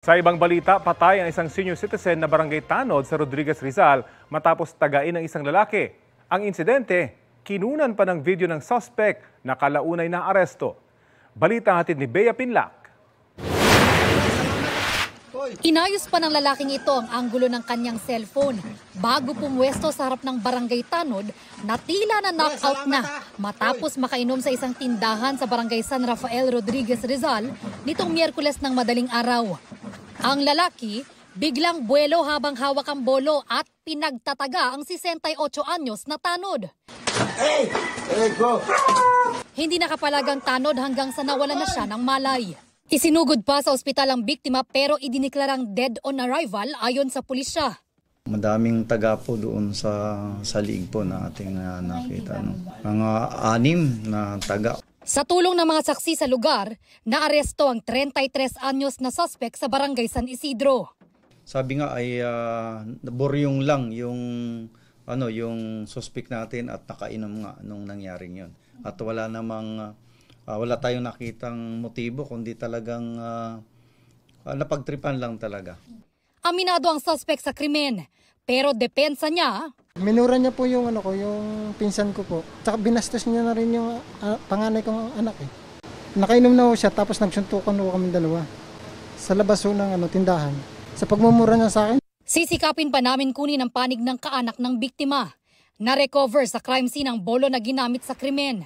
Sa ibang balita, patay ang isang senior citizen na barangay tanod sa Rodriguez, Rizal matapos tagain ng isang lalaki. Ang insidente, kinunan pa ng video ng suspect na kalaunay na aresto. Balita hatid ni Bea Pinlac. Inayos pa ng lalaking ito ang anggulo ng kanyang cellphone bago pumwesto sa harap ng barangay tanod na tila na knockout na matapos makainom sa isang tindahan sa barangay San Rafael, Rodriguez, Rizal nitong Miyerkules ng madaling araw. Ang lalaki biglang buwelo habang hawak ang bolo at pinagtataga ang 68 anyos na tanod. Hindi nakapalagang tanod hanggang sa nawala na siya ng malay. Isinugod pa sa ospital ang biktima pero idiniklarang dead on arrival ayon sa pulisya. Madaming taga po doon sa liig po na ating nakita. No? Mga 6 na taga. Sa tulong ng mga saksi sa lugar, naaresto ang 33 anyos na suspect sa barangay San Isidro. Sabi nga ay buryong lang yung suspect natin at nakainom nga nung nangyaring yun. At wala tayong nakitang motibo kundi talagang napagtripan lang talaga. Aminado ang suspect sa krimen, pero depensa niya. Minura niya po yung yung pinsan ko po. Tsaka binastos niya na rin yung panganay kong anak eh. Nakainom na ho siya tapos nagsuntukan ho kami dalawa. Sa labas ho ng tindahan. Sa pagmumura niya sa akin. Sisikapin pa namin kunin ang panig ng kaanak ng biktima. Na-recover sa crime scene ang bolo na ginamit sa krimen.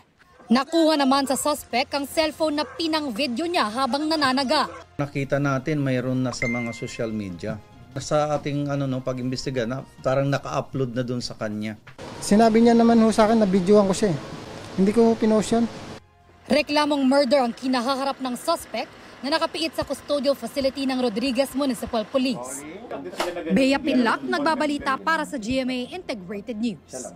Nakuha naman sa suspect ang cellphone na pinang-video niya habang nananaga. Nakita natin mayroon na sa mga social media. Sa ating pag-imbestiga na parang naka-upload na doon sa kanya. Sinabi niya naman ho sa akin na videoan ko siya. Hindi ko pinost yun. Reklamong murder ang kinahaharap ng suspect na nakapiit sa custodial facility ng Rodriguez Municipal Police. Bea Pinlac, nagbabalita para sa GMA Integrated News.